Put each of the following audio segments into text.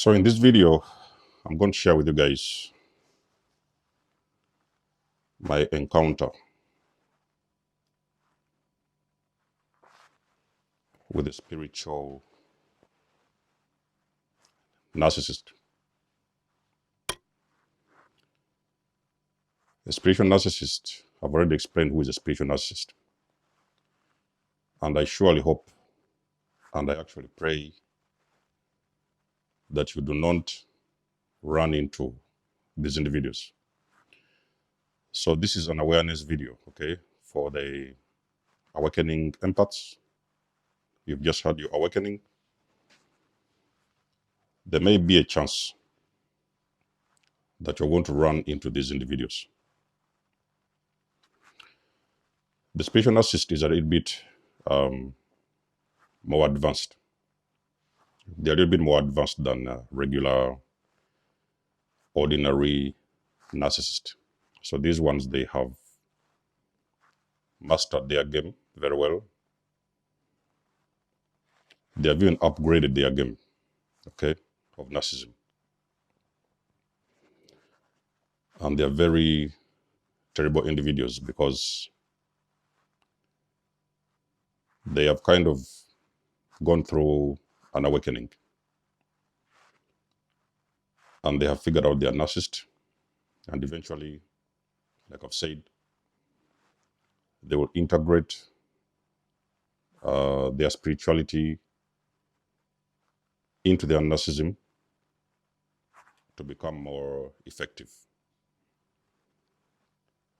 So in this video, I'm going to share with you guys my encounter with a spiritual narcissist. A spiritual narcissist, I've already explained who is a spiritual narcissist. And I surely hope and I actually pray that you do not run into these individuals. So this is an awareness video, okay, for the awakening empaths. You've just had your awakening. There may be a chance that you're going to run into these individuals. The spiritual narcissist is a little bit more advanced. They're a little bit more advanced than regular, ordinary narcissist. So these ones, they have mastered their game very well. They have even upgraded their game, okay, of narcissism. And they're very terrible individuals because they have kind of gone through an awakening. And they have figured out their narcissist. And eventually, like I've said, they will integrate their spirituality into their narcissism to become more effective.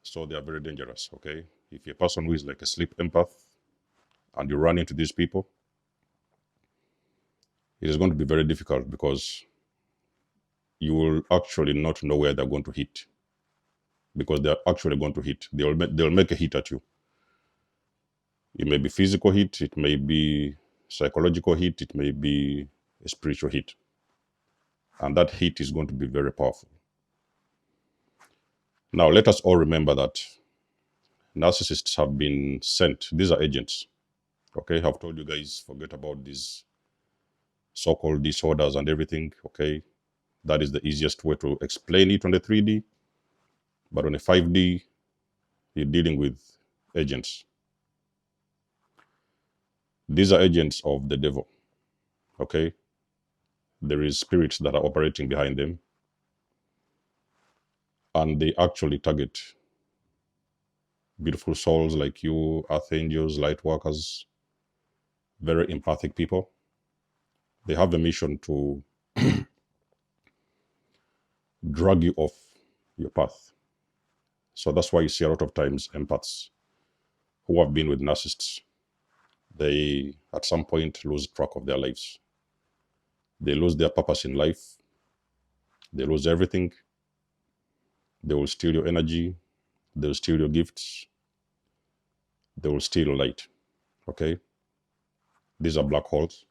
So they are very dangerous, okay? If you're a person who is like a sleep empath and you run into these people, it is going to be very difficult because you will actually not know where they're going to hit, because they're actually going to hit. They'll make a hit at you. It may be physical hit, it may be psychological hit, it may be a spiritual hit. And that hit is going to be very powerful. Now, let us all remember that narcissists have been sent. These are agents. Okay, I've told you guys, forget about these so-called disorders and everything. Okay, that is the easiest way to explain it on the 3D. But on a 5D, you're dealing with agents. These are agents of the devil. Okay, there is spirits that are operating behind them. And they actually target beautiful souls like you, earth angels, light workers, very empathic people. They have a mission to drag you off your path. So that's why you see a lot of times empaths who have been with narcissists, they at some point lose track of their lives. They lose their purpose in life. They lose everything. They will steal your energy. They will steal your gifts. They will steal your light. Okay? These are black holes.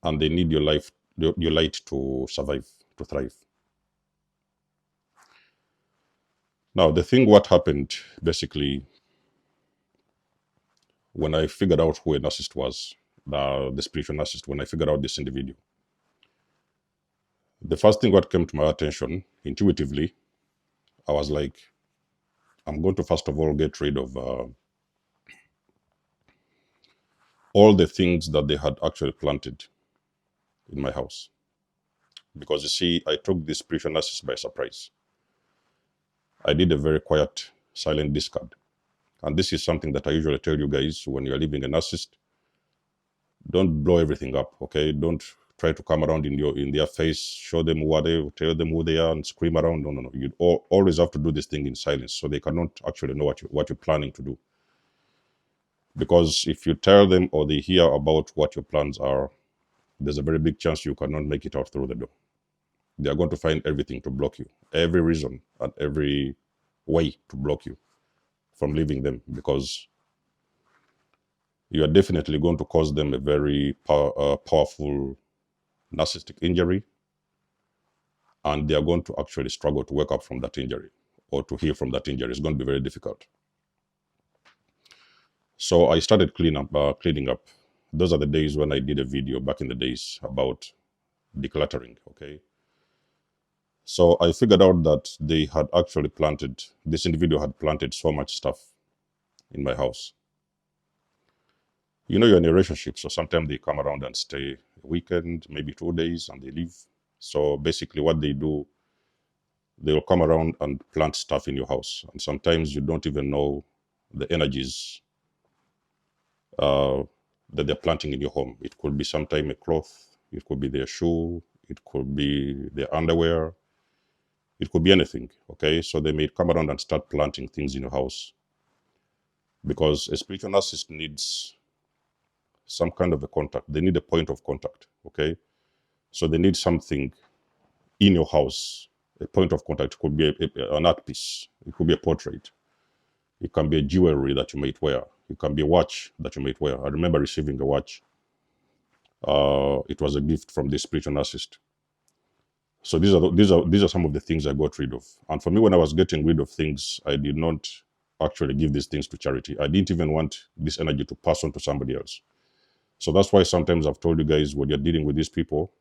And they need your light to survive, to thrive. Now, what happened basically when I figured out who a narcissist was, the spiritual narcissist, when I figured out this individual, the first thing what came to my attention intuitively, I was like, I'm going to first of all get rid of all the things that they had actually planted in my house. Because you see, I took this spiritual narcissist by surprise. I did a very quiet, silent discard. And this is something that I usually tell you guys when you're leaving a narcissist. Don't blow everything up, okay? Don't try to come around in their face, show them what they, tell them who they are, and scream around. No. You always have to do this thing in silence, so they cannot actually know what you're planning to do. Because if you tell them or they hear about what your plans are, there's a very big chance you cannot make it out through the door. They are going to find everything to block you, every reason and every way to block you from leaving them, because you are definitely going to cause them a very powerful narcissistic injury, and they are going to actually struggle to wake up from that injury or to heal from that injury. It's going to be very difficult. So I started cleaning up. Those are the days when I did a video back in the days about decluttering, okay? So I figured out that they had actually planted, this individual had planted so much stuff in my house. You know, you're in a relationship, so sometimes they come around and stay a weekend, maybe 2 days, and they leave. So basically what they do, they'll come around and plant stuff in your house. And sometimes you don't even know the energies that they're planting in your home. It could be sometime a cloth, it could be their shoe, it could be their underwear, it could be anything, okay? So they may come around and start planting things in your house because a spiritual narcissist needs some kind of a contact. They need a point of contact, okay? So they need something in your house, a point of contact. It could be an art piece, it could be a portrait, it can be a jewelry that you might wear, it can be a watch that you might wear. I remember receiving a watch. It was a gift from this spiritual narcissist. So these are some of the things I got rid of. And for me, when I was getting rid of things, I did not actually give these things to charity. I didn't even want this energy to pass on to somebody else. So that's why sometimes I've told you guys, when you're dealing with these people,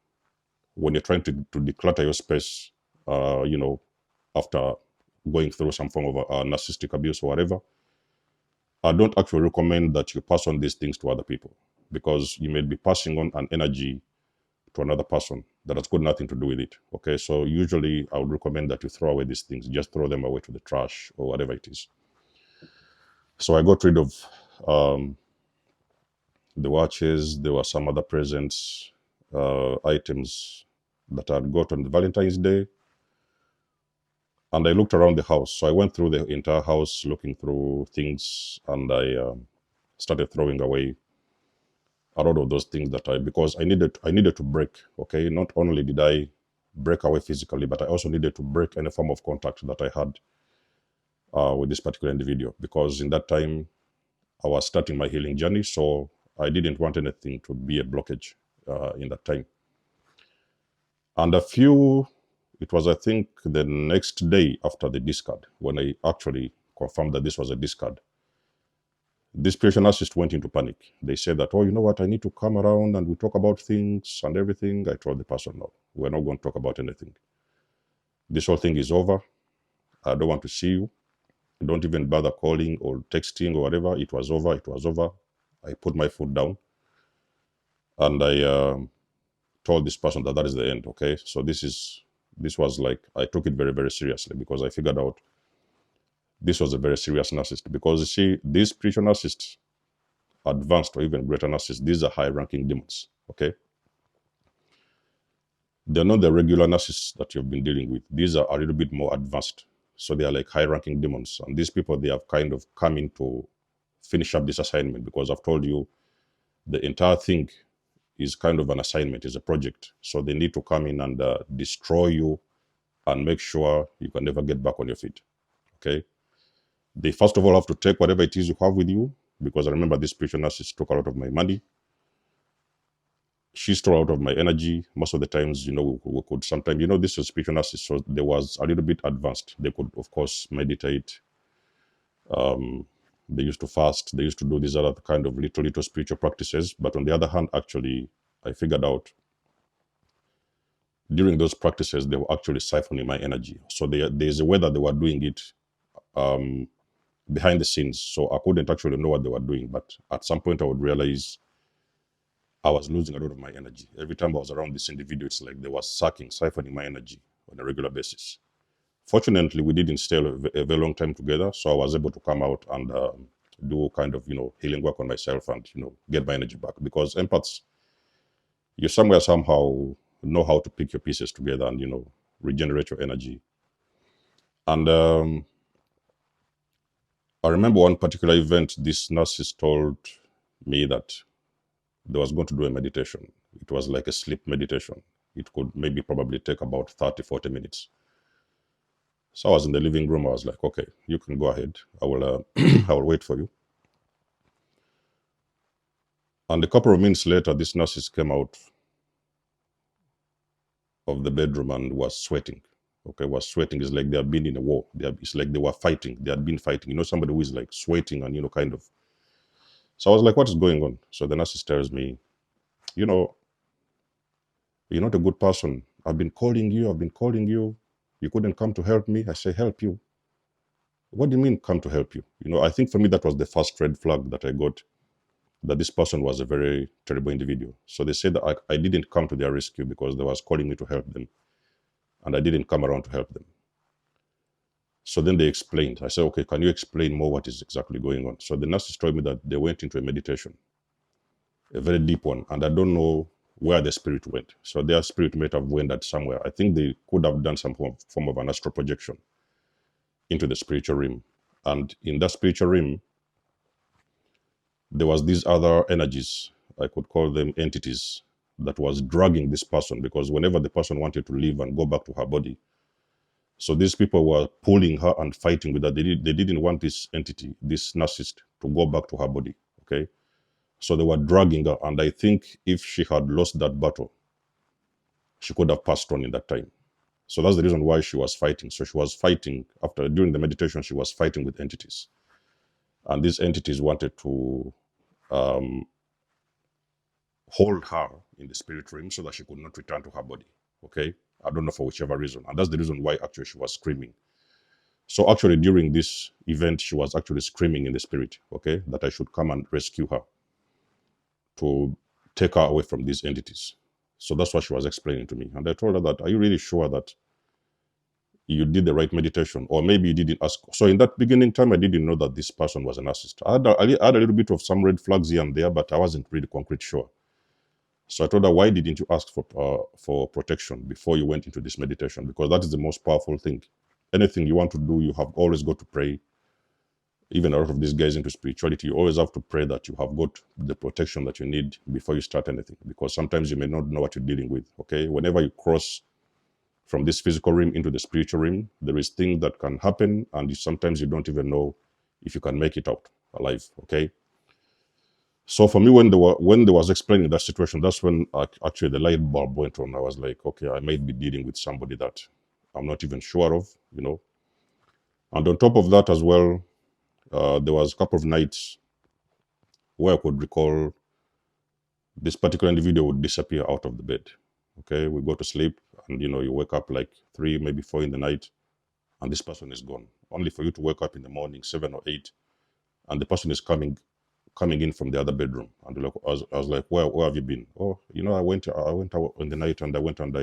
when you're trying to declutter your space, after going through some form of narcissistic abuse or whatever, I don't actually recommend that you pass on these things to other people, because you may be passing on an energy to another person that has got nothing to do with it. Okay, so usually I would recommend that you throw away these things, just throw them away to the trash or whatever it is. So I got rid of the watches. There were some other presents, items that I had got on the Valentine's Day. And I looked around the house. So I went through the entire house looking through things, and I started throwing away a lot of those things because I needed to break. Okay, not only did I break away physically, but I also needed to break any form of contact that I had with this particular individual, because in that time I was starting my healing journey, so I didn't want anything to be a blockage in that time. And it was, I think, the next day after the discard, when I actually confirmed that this was a discard, this spiritual narcissist went into panic. They said that, oh, you know what, I need to come around and we talk about things and everything. I told the person, no, we're not going to talk about anything. This whole thing is over. I don't want to see you. Don't even bother calling or texting or whatever. It was over. It was over. I put my foot down and I told this person that is the end. Okay, so this was like, I took it very, very seriously, because I figured out this was a very serious narcissist. Because you see, these spiritual narcissists, advanced or even greater narcissists, these are high-ranking demons. Okay, they're not the regular narcissists that you've been dealing with. These are a little bit more advanced. So they are like high-ranking demons. And these people, they have kind of come in to finish up this assignment, because I've told you the entire thing is kind of an assignment, is a project. So they need to come in and destroy you and make sure you can never get back on your feet. Okay. They first of all have to take whatever it is you have with you, because I remember this spiritual narcissist took a lot of my money. She stole out of my energy. Most of the times, we could sometimes, this is spiritual narcissist, so they was a little bit advanced. They could, of course, meditate. They used to fast. They used to do these other kind of little spiritual practices. But on the other hand, actually, I figured out during those practices, they were actually siphoning my energy. So there's a way that they were doing it behind the scenes. So I couldn't actually know what they were doing. But at some point, I would realize I was losing a lot of my energy. Every time I was around this individual, it's like they were siphoning my energy on a regular basis. Fortunately, we didn't stay a very long time together, so I was able to come out and do kind of, healing work on myself and, get my energy back. Because empaths, you somehow know how to pick your pieces together and, regenerate your energy. And I remember one particular event, this narcissist told me that they was going to do a meditation. It was like a sleep meditation. It could probably take about 30, 40 minutes. So I was in the living room. I was like, okay, you can go ahead. I will I will wait for you. And a couple of minutes later, this narcissist came out of the bedroom and was sweating. Okay, was sweating. It's like they have been in a war. It's like they were fighting. They had been fighting. Somebody who is like sweating and, kind of. So I was like, what is going on? So the narcissist tells me, You're not a good person. I've been calling you. I've been calling you. You couldn't come to help me. I say, help you. What do you mean come to help you? I think for me, that was the first red flag that I got, that this person was a very terrible individual. So they said that I didn't come to their rescue because they was calling me to help them, and I didn't come around to help them. So then they explained. I said, okay, can you explain more what is exactly going on? So the nurses told me that they went into a meditation, a very deep one, and I don't know where the spirit went. So their spirit might have went somewhere. I think they could have done some form of an astral projection into the spiritual realm. And in that spiritual realm, there was these other energies, I could call them entities, that was dragging this person, because whenever the person wanted to leave and go back to her body, so these people were pulling her and fighting with her. They didn't want this entity, this narcissist, to go back to her body, okay? So they were dragging her, and I think if she had lost that battle, she could have passed on in that time. So that's the reason why she was fighting. So she was fighting during the meditation, she was fighting with entities. And these entities wanted to hold her in the spirit realm so that she could not return to her body, okay? I don't know, for whichever reason. And that's the reason why actually she was screaming. So actually during this event, she was actually screaming in the spirit, okay, that I should come and rescue her, to take her away from these entities. So that's what she was explaining to me. And I told her that, are you really sure that you did the right meditation? Or maybe you didn't ask. So in that beginning time, I didn't know that this person was a narcissist. I had a little bit of some red flags here and there, but I wasn't really concrete sure. So I told her, why didn't you ask for protection before you went into this meditation? Because that is the most powerful thing. Anything you want to do, you have always got to pray. Even a lot of these guys into spirituality, you always have to pray that you have got the protection that you need before you start anything. Because sometimes you may not know what you're dealing with, okay? Whenever you cross from this physical realm into the spiritual realm, there is things that can happen, and sometimes you don't even know if you can make it out alive, okay? So for me, when they was explaining that situation, that's when actually the light bulb went on. I was like, okay, I might be dealing with somebody that I'm not even sure of, And on top of that as well, there was a couple of nights where I could recall this particular individual would disappear out of the bed. Okay, we go to sleep, and you wake up like 3, maybe 4 in the night, and this person is gone. Only for you to wake up in the morning, 7 or 8, and the person is coming in from the other bedroom. And I was like, where have you been? Oh, I went out in the night, and I went and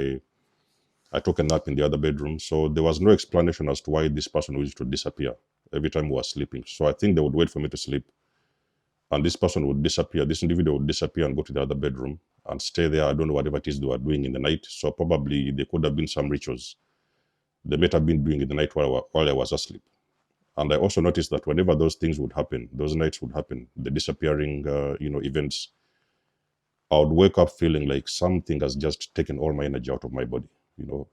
I took a nap in the other bedroom. So there was no explanation as to why this person used to disappear every time we were sleeping. So I think they would wait for me to sleep, and this person would disappear. This individual would disappear and go to the other bedroom and stay there. I don't know whatever it is they were doing in the night. So probably there could have been some rituals they might have been doing in the night while I was asleep. And I also noticed that whenever those things would happen, those nights would happen, the disappearing, events, I would wake up feeling like something has just taken all my energy out of my body.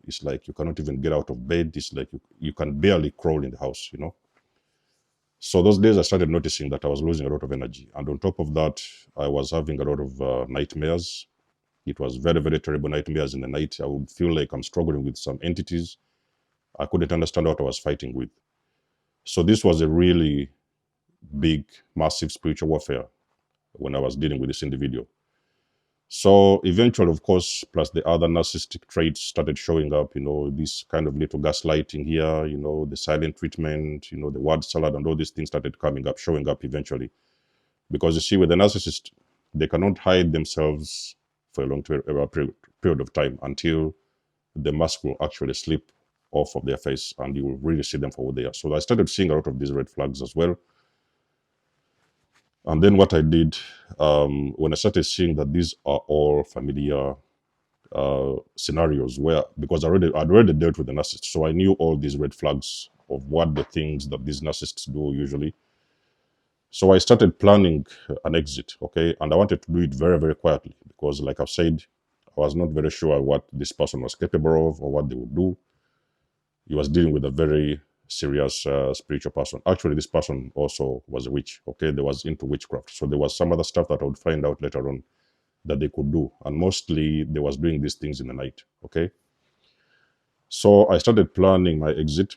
It's like you cannot even get out of bed. It's like you can barely crawl in the house, So those days I started noticing that I was losing a lot of energy. And on top of that, I was having a lot of nightmares. It was very, very terrible nightmares in the night. I would feel like I'm struggling with some entities. I couldn't understand what I was fighting with. So this was a really big, massive spiritual warfare when I was dealing with this individual. So eventually, of course, plus the other narcissistic traits started showing up, this kind of little gaslighting here, the silent treatment, the word salad, and all these things started showing up eventually. Because you see, with the narcissist, they cannot hide themselves for a long period of time until the mask will actually slip off of their face and you will really see them for what they are. So I started seeing a lot of these red flags as well. And then what I did, when I started seeing that these are all familiar scenarios because I'd already dealt with the narcissist, so I knew all these red flags of what the things that these narcissists do usually. So I started planning an exit, okay? And I wanted to do it very, very quietly because, like I've said, I was not very sure what this person was capable of or what they would do. He was dealing with a very serious spiritual person. Actually, this person also was a witch, okay? They was into witchcraft. So there was some other stuff that I would find out later on that they could do. And mostly they was doing these things in the night, okay? So I started planning my exit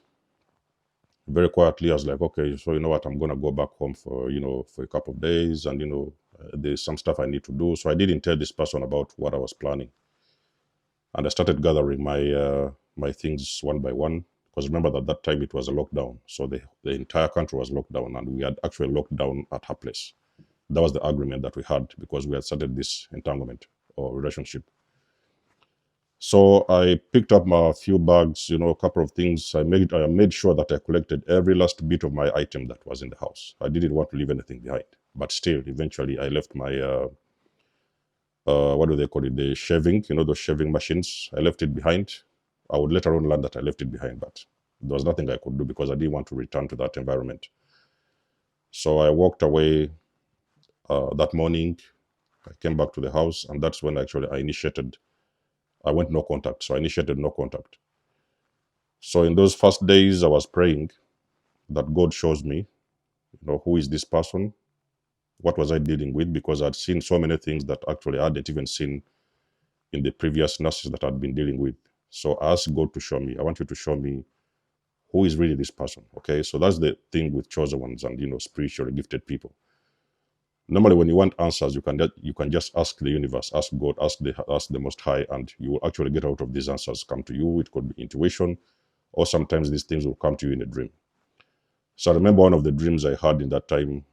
very quietly. I was like, okay, so you know what? I'm going to go back home for a couple of days. And, there's some stuff I need to do. So I didn't tell this person about what I was planning. And I started gathering my things one by one, because remember that that time it was a lockdown. So the entire country was locked down, and we had actually locked down at her place. That was the agreement that we had, because we had started this entanglement or relationship. So I picked up my few bags, a couple of things. I made sure that I collected every last bit of my item that was in the house. I didn't want to leave anything behind. But still, eventually, I left my what do they call it? The shaving, those shaving machines. I left it behind. I would later on learn that I left it behind, but there was nothing I could do because I didn't want to return to that environment. So I walked away that morning. I came back to the house, and that's when actually I went no contact. So I initiated no contact. So in those first days, I was praying that God shows me, who is this person? What was I dealing with? Because I'd seen so many things that actually I hadn't even seen in the previous nurses that I'd been dealing with. So I asked God to show me. I want you to show me who is really this person. Okay, so that's the thing with chosen ones and spiritually gifted people. Normally, when you want answers, you can just ask the universe, ask God, ask the Most High, and you will actually get out of these answers come to you. It could be intuition, or sometimes these things will come to you in a dream. So I remember one of the dreams I had in that time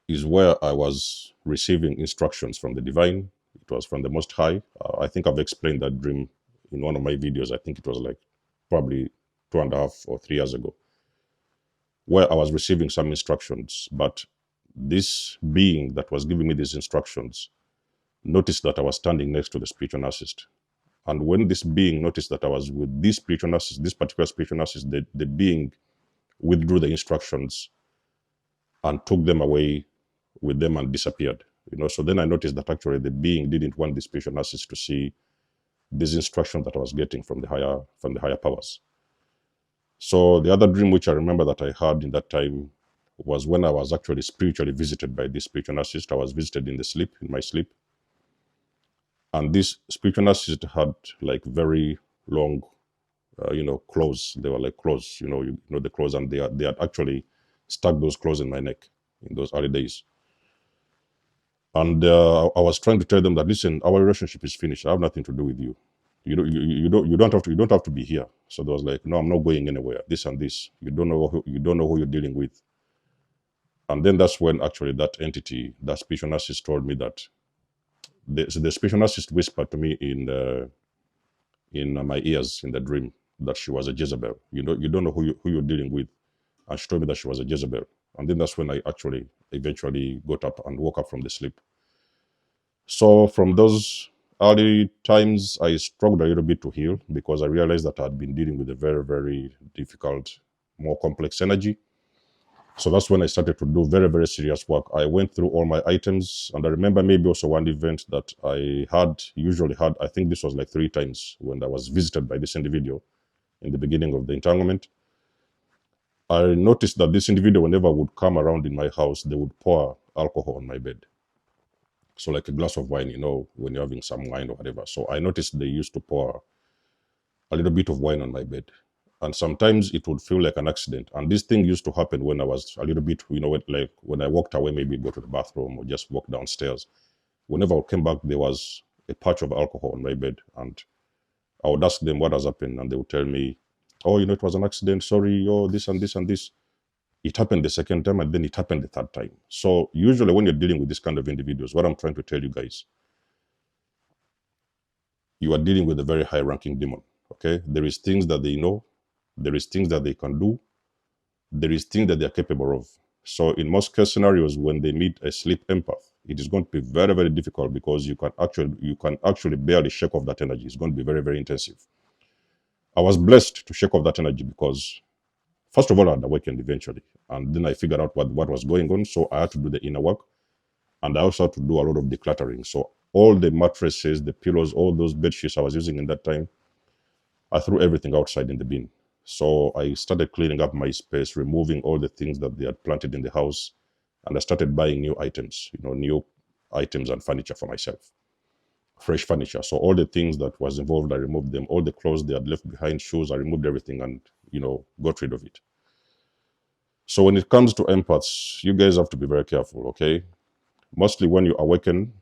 is where I was receiving instructions from the divine. It was from the Most High. I think I've explained that dream in one of my videos. I think it was like probably 2.5 or 3 years ago, where I was receiving some instructions. But this being that was giving me these instructions noticed that I was standing next to the spiritual narcissist. And when this being noticed that I was with this spiritual narcissist, this particular spiritual narcissist, the being withdrew the instructions and took them away with them and disappeared. So then I noticed that actually the being didn't want the spiritual narcissist to see these instructions that I was getting from the higher powers. So the other dream which I remember that I had in that time was when I was actually spiritually visited by this spiritual narcissist. I was visited in my sleep. And this spiritual narcissist had like very long, claws. They were like claws, the claws, and they had actually stuck those claws in my neck in those early days. And I was trying to tell them that, listen, our relationship is finished. I have nothing to do with you. You don't have to be here. So they was like, no, I'm not going anywhere. This and this. You don't know who you're dealing with. And then that's when actually that entity, that spiritual narcissist, told me that the spiritual narcissist whispered to me in my ears in the dream that she was a Jezebel. You don't know who you're dealing with. And she told me that she was a Jezebel. And then that's when I actually eventually got up and woke up from the sleep. So from those early times, I struggled a little bit to heal because I realized that I'd been dealing with a very, very difficult, more complex energy. So that's when I started to do very, very serious work. I went through all my items, and I remember maybe also one event that I usually had, I think this was like 3 times when I was visited by this individual in the beginning of the entanglement. I noticed that this individual, whenever would come around in my house, they would pour alcohol on my bed. So like a glass of wine, when you're having some wine or whatever. So I noticed they used to pour a little bit of wine on my bed. And sometimes it would feel like an accident. And this thing used to happen when I was a little bit, like when I walked away, maybe go to the bathroom or just walk downstairs. Whenever I came back, there was a patch of alcohol on my bed. And I would ask them what has happened. And they would tell me, oh, it was an accident. Sorry, oh, this and this and this. It happened the second time, and then it happened the third time. So usually when you're dealing with this kind of individuals, what I'm trying to tell you guys, you are dealing with a very high-ranking demon, okay? There is things that they know. There is things that they can do. There is things that they are capable of. So in most case scenarios, when they meet a sleep empath, it is going to be very, very difficult because you can actually barely shake off that energy. It's going to be very, very intensive. I was blessed to shake off that energy because, first of all, I'd awakened eventually. And then I figured out what was going on. So I had to do the inner work. And I also had to do a lot of decluttering. So all the mattresses, the pillows, all those bed sheets I was using in that time, I threw everything outside in the bin. So I started cleaning up my space, removing all the things that they had planted in the house. And I started buying new items, new items and furniture for myself. Fresh furniture. So all the things that was involved, I removed them. All the clothes they had left behind, shoes, I removed everything and, got rid of it. So when it comes to empaths, you guys have to be very careful, okay? Mostly when you awaken,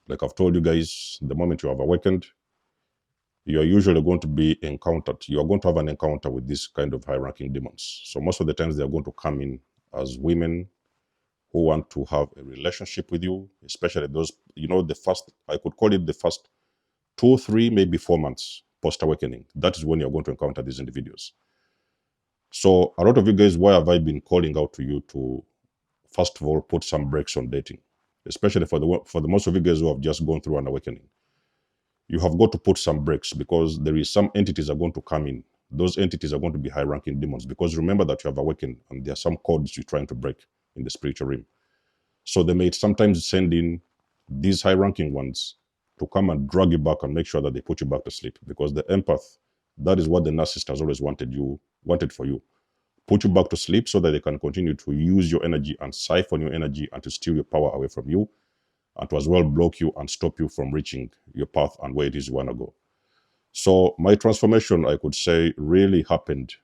Like I've told you guys, the moment you have awakened, you are usually going to be encountered. You are going to have an encounter with this kind of high-ranking demons. So most of the times they are going to come in as women who want to have a relationship with you, especially those, the first, I could call it the first 2, 3, maybe 4 months post-awakening. That is when you're going to encounter these individuals. So a lot of you guys, why have I been calling out to you to, first of all, put some brakes on dating, especially for the most of you guys who have just gone through an awakening? You have got to put some brakes because there is some entities are going to come in. Those entities are going to be high-ranking demons because remember that you have awakened and there are some codes you're trying to break in the spiritual realm. So they may sometimes send in these high-ranking ones to come and drag you back and make sure that they put you back to sleep, because the empath, that is what the narcissist has always wanted for you. Put you back to sleep so that they can continue to use your energy and siphon your energy and to steal your power away from you, and to as well block you and stop you from reaching your path and where it is you want to go. So my transformation, I could say, really happened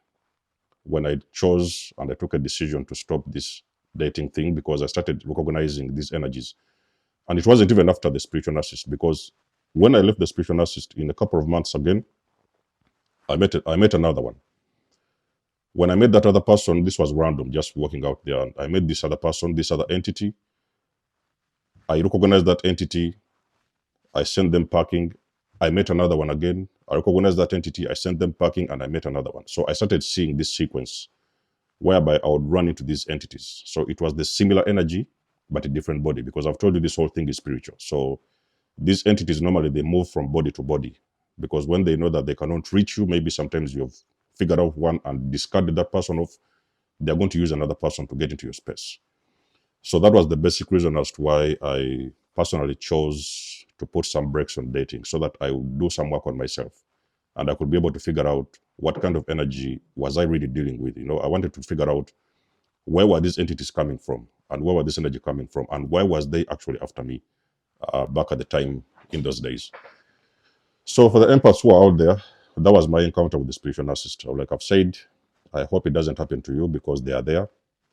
when I chose and I took a decision to stop this dating thing, because I started recognizing these energies. And it wasn't even after the spiritual narcissist, because when I left the spiritual narcissist, in a couple of months again, I met another one. When I met that other person, this was random, just walking out there, and I met this other person, this other entity. I recognized that entity. I sent them packing. I met another one again. I recognized that entity. I sent them packing, and I met another one. So I started seeing this sequence whereby I would run into these entities. So it was the similar energy, but a different body, because I've told you this whole thing is spiritual. So these entities, normally they move from body to body, because when they know that they cannot reach you, maybe sometimes you've figured out one and discarded that person off, they're going to use another person to get into your space. So that was the basic reason as to why I personally chose to put some brakes on dating, so that I would do some work on myself and I could be able to figure out what kind of energy was I really dealing with. I wanted to figure out where were these entities coming from and where were this energy coming from and why was they actually after me back at the time in those days. So for the empaths who are out there, that was my encounter with the spiritual narcissist. Like I've said, I hope it doesn't happen to you, because they are there.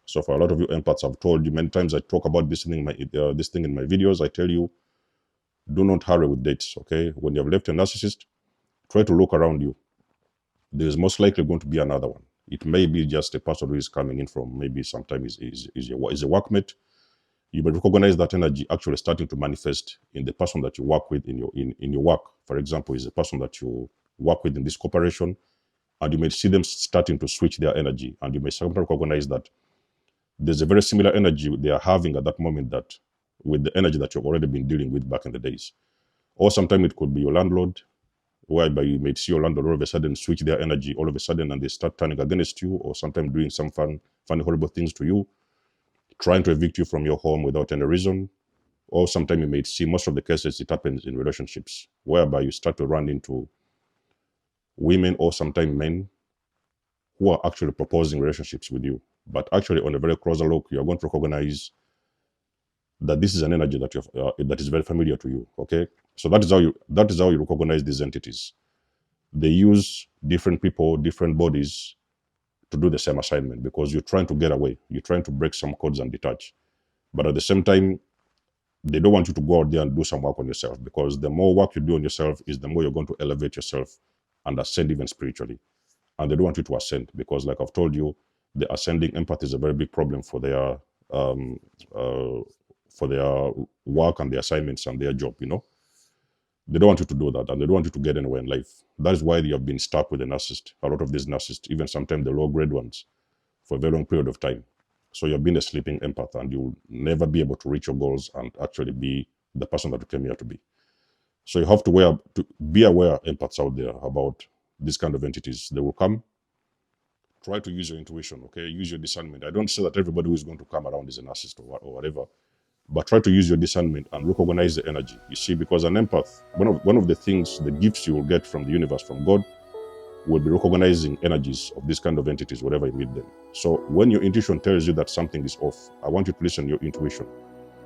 So for a lot of you empaths, I've told you many times, I talk about this thing in my videos. I tell you, do not hurry with dates, okay? When you have left a narcissist, try to look around you. There is most likely going to be another one. It may be just a person who is coming in from maybe sometimes is a workmate. You may recognize that energy actually starting to manifest in the person that you work with in your work. For example, is a person that you work with in this corporation, and you may see them starting to switch their energy, and you may sometimes recognize that there's a very similar energy they are having at that moment that with the energy that you've already been dealing with back in the days. Or sometimes it could be your landlord, whereby you may see your landlord all of a sudden switch their energy all of a sudden and they start turning against you, or sometimes doing some funny, horrible things to you, trying to evict you from your home without any reason. Or sometimes you may see, most of the cases, it happens in relationships, whereby you start to run into women or sometimes men who are actually proposing relationships with you. But actually, on a very closer look, you're going to recognize that this is an energy that that is very familiar to you. Okay, so that is how you recognize these entities. They use different people, different bodies to do the same assignment, because you're trying to get away. You're trying to break some codes and detach. But at the same time, they don't want you to go out there and do some work on yourself, because the more work you do on yourself is the more you're going to elevate yourself and ascend even spiritually. And they don't want you to ascend, because like I've told you, the ascending empath is a very big problem for their work and their assignments and their job. They don't want you to do that, and they don't want you to get anywhere in life. That is why you have been stuck with a narcissist. A lot of these narcissists, even sometimes the low-grade ones, for a very long period of time. So you've been a sleeping empath, and you'll never be able to reach your goals and actually be the person that you came here to be. So you have to be aware, empaths out there, about these kind of entities. They will come. Try to use your intuition, okay? Use your discernment. I don't say that everybody who is going to come around is a narcissist or whatever, but try to use your discernment and recognize the energy. You see, because an empath, one of the things, the gifts you will get from the universe, from God, will be recognizing energies of these kind of entities wherever you meet them. So when your intuition tells you that something is off, I want you to listen to your intuition.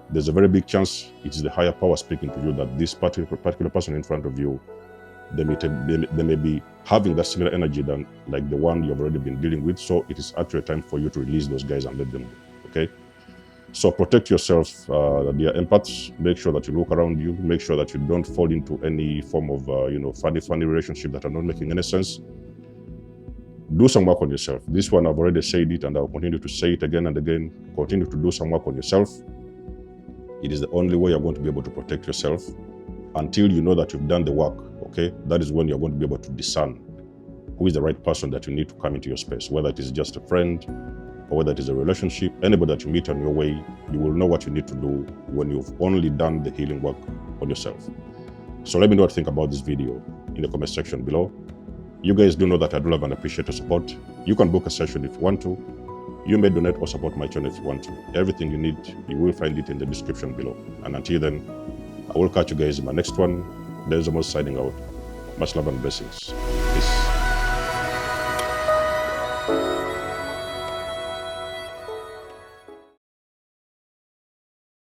There's a very big chance it is the higher power speaking to you, that this particular person in front of you, they may be having that similar energy than like the one you've already been dealing with. So it is actually time for you to release those guys and let them go, okay? So protect yourself, dear empaths. Make sure that you look around you. Make sure that you don't fall into any form of, funny relationship that are not making any sense. Do some work on yourself. This one, I've already said it, and I'll continue to say it again and again. Continue to do some work on yourself. It is the only way you're going to be able to protect yourself. Until you know that you've done the work, okay? That is when you're going to be able to discern who is the right person that you need to come into your space, whether it is just a friend, or whether it is a relationship. Anybody that you meet on your way, you will know what you need to do when you've only done the healing work on yourself. So let me know what you think about this video in the comment section below. You guys do know that I do love and appreciate your support. You can book a session if you want to. You may donate or support my channel if you want to. Everything you need, you will find it in the description below. And until then, I will catch you guys in my next one. There's Amos signing out. Much love and blessings. Peace.